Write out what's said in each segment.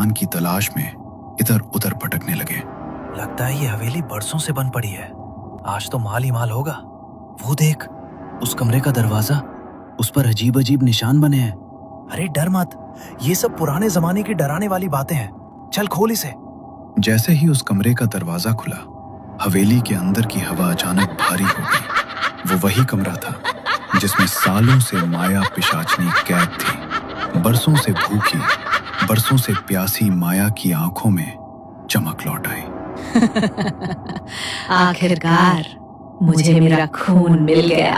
सामान की तलाश में इधर उधर भटकने लगे। लगता है ये हवेली बरसों से बन पड़ी है। आज तो माल ही माल होगा। वो देख, उस कमरे का दरवाजा, उस पर अजीब अजीब निशान बने हैं। अरे डर मत, ये सब पुराने जमाने की डराने वाली बातें हैं। चल खोल इसे। जैसे ही उस कमरे का दरवाजा खुला, हवेली के अंदर की हवा अचानक भारी हो गई। वो वही कमरा था जिसमें सालों से माया पिशाचनी कैद थी। बरसों से भूखी, बरसों से प्यासी माया की आंखों में चमक लौट आई। आखिरकार मुझे मेरा खून मिल गया।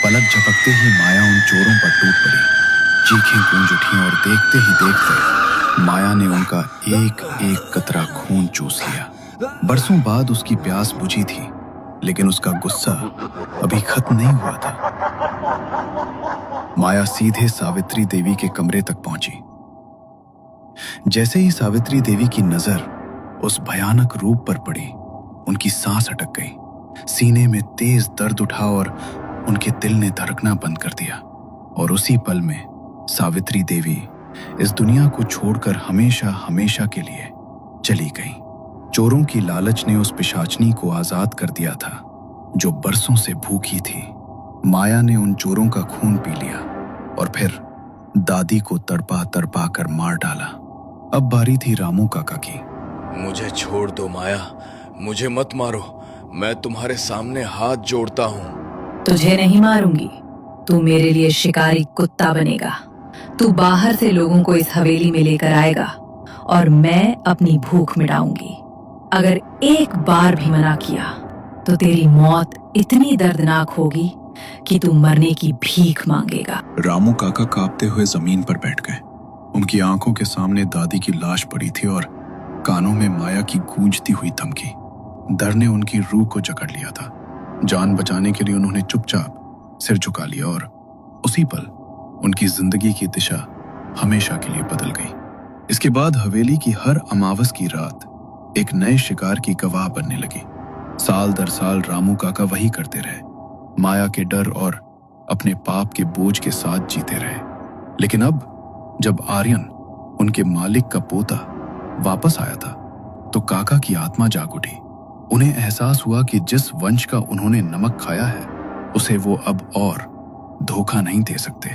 पलक झपकते ही माया उन चोरों पर टूट पड़ी। चीखें गूंज उठी और देखते ही देखते माया ने उनका एक एक कतरा खून चूस लिया। बरसों बाद उसकी प्यास बुझी थी, लेकिन उसका गुस्सा अभी खत्म नहीं हुआ था। माया सीधे सावित्री देवी के कमरे तक पहुंची। जैसे ही सावित्री देवी की नजर उस भयानक रूप पर पड़ी, उनकी सांस अटक गई। सीने में तेज दर्द उठा और उनके दिल ने धड़कना बंद कर दिया। और उसी पल में सावित्री देवी इस दुनिया को छोड़कर हमेशा हमेशा के लिए चली गई। चोरों की लालच ने उस पिशाचनी को आजाद कर दिया था जो बरसों से भूखी थी। माया ने उन चोरों का खून पी लिया और फिर दादी को तड़पा तड़पा कर मार डाला। अब बारी थी रामू काका की। मुझे छोड़ दो माया, मुझे मत मारो। मैं तुम्हारे सामने हाथ जोड़ता हूँ। तुझे नहीं मारूंगी, तू मेरे लिए शिकारी कुत्ता बनेगा। तू बाहर से लोगों को इस हवेली में लेकर आएगा और मैं अपनी भूख मिटाऊंगी। अगर एक बार भी मना किया तो तेरी मौत इतनी दर्दनाक होगी कि तू मरने की भीख मांगेगा। रामू काका कांपते हुए जमीन पर बैठ गए। उनकी आंखों के सामने दादी की लाश पड़ी थी और कानों में माया की गूंजती हुई धमकी। डर ने उनकी रूह को जकड़ लिया था। जान बचाने के लिए उन्होंने चुपचाप सिर झुका लिया और उसी पल उनकी जिंदगी की दिशा हमेशा के लिए बदल गई। इसके बाद हवेली की हर अमावस की रात एक नए शिकार की गवाह बनने लगी। साल दर साल रामू काका वही करते रहे, माया के डर और अपने पाप के बोझ के साथ जीते रहे। लेकिन अब जब आर्यन, उनके मालिक का पोता, वापस आया था तो काका की आत्मा जाग उठी। उन्हें एहसास हुआ कि जिस वंश का उन्होंने नमक खाया है उसे वो अब और धोखा नहीं दे सकते।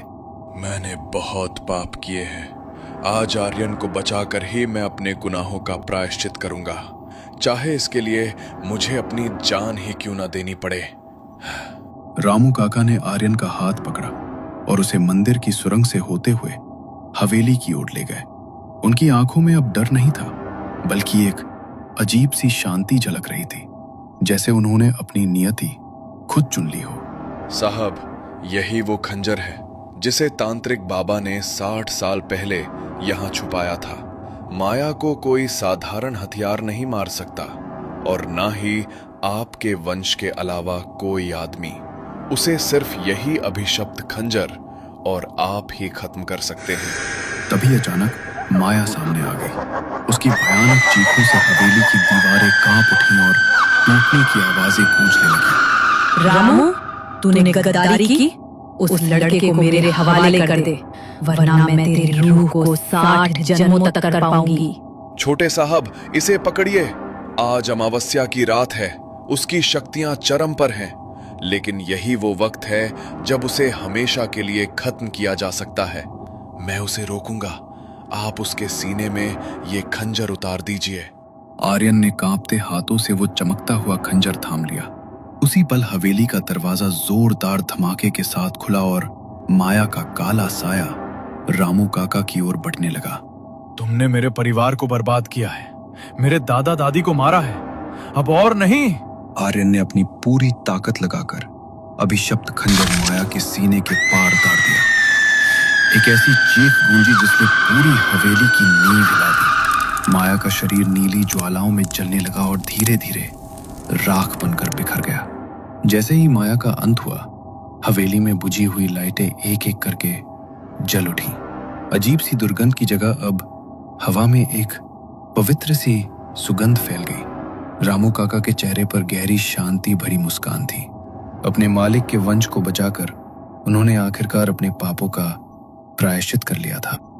मैंने बहुत पाप किए हैं। आज आर्यन को बचाकर ही मैं अपने गुनाहों का प्रायश्चित करूंगा, चाहे इसके लिए मुझे अपनी जान ही क्यों ना देनी पड़े। रामू काका ने आर्यन का हाथ पकड़ा और उसे मंदिर की सुरंग से होते हुए हवेली की ओर ले गए। उनकी आंखों में अब डर नहीं था, बल्कि एक अजीब सी शांति झलक रही थी, जैसे उन्होंने अपनी नियति खुद चुन ली हो। साहब, यही वो खंजर है जिसे तांत्रिक बाबा ने 60 साल पहले यहाँ छुपाया था। माया को कोई साधारण हथियार नहीं मार सकता और ना ही आपके वंश के अलावा कोई आदमी। उसे सिर्फ यही अभिशप्त खंजर और आप ही खत्म कर सकते हैं। तभी अचानक माया सामने आ गई। उसकी भयानक चीखों से हवेली की दीवारें कांप उठी और टूटने की आवाजें गूंजने लगी। रामू, तूने गद्दारी की? उस लड़के को मेरे हवाले कर दे, वरना मैं तेरी रूह को 60 जन्मों तक कर पाऊंगी। छोटे साहब, इसे पकड़िए। आज अमावस्या की रात है, उसकी शक्तियां चरम पर हैं, लेकिन यही वो वक्त है जब उसे हमेशा के लिए खत्म किया जा सकता है। मैं उसे रोकूंगा। आप उसके सीने में ये खंजर उतार दीजिए। आर्यन ने कांपते हाथों से वो चमकता हुआ खंजर थाम लिया। उसी पल हवेली का दरवाजा जोरदार धमाके के साथ खुला और माया का काला साया रामू काका की ओर बढ़ने लगा। तुमने मेरे परिवार को बर्बाद किया है, मेरे दादा दादी को मारा है, अब और नहीं। आर्यन ने अपनी पूरी ताकत लगाकर अभिशप्त खंजर माया के सीने के पार दाड़ दिया। एक ऐसी चीख गूंजी जिसने पूरी हवेली की नींव हिला दी। माया का शरीर नीली ज्वालाओं में जलने लगा और धीरे धीरे राख बनकर बिखर गया। जैसे ही माया का अंत हुआ, हवेली में बुझी हुई लाइटें एक एक करके जल उठी। अजीब सी दुर्गंध की जगह अब हवा में एक पवित्र सी सुगंध फैल गई। रामू काका के चेहरे पर गहरी शांति भरी मुस्कान थी। अपने मालिक के वंश को बचाकर उन्होंने आखिरकार अपने पापों का प्रायश्चित कर लिया था।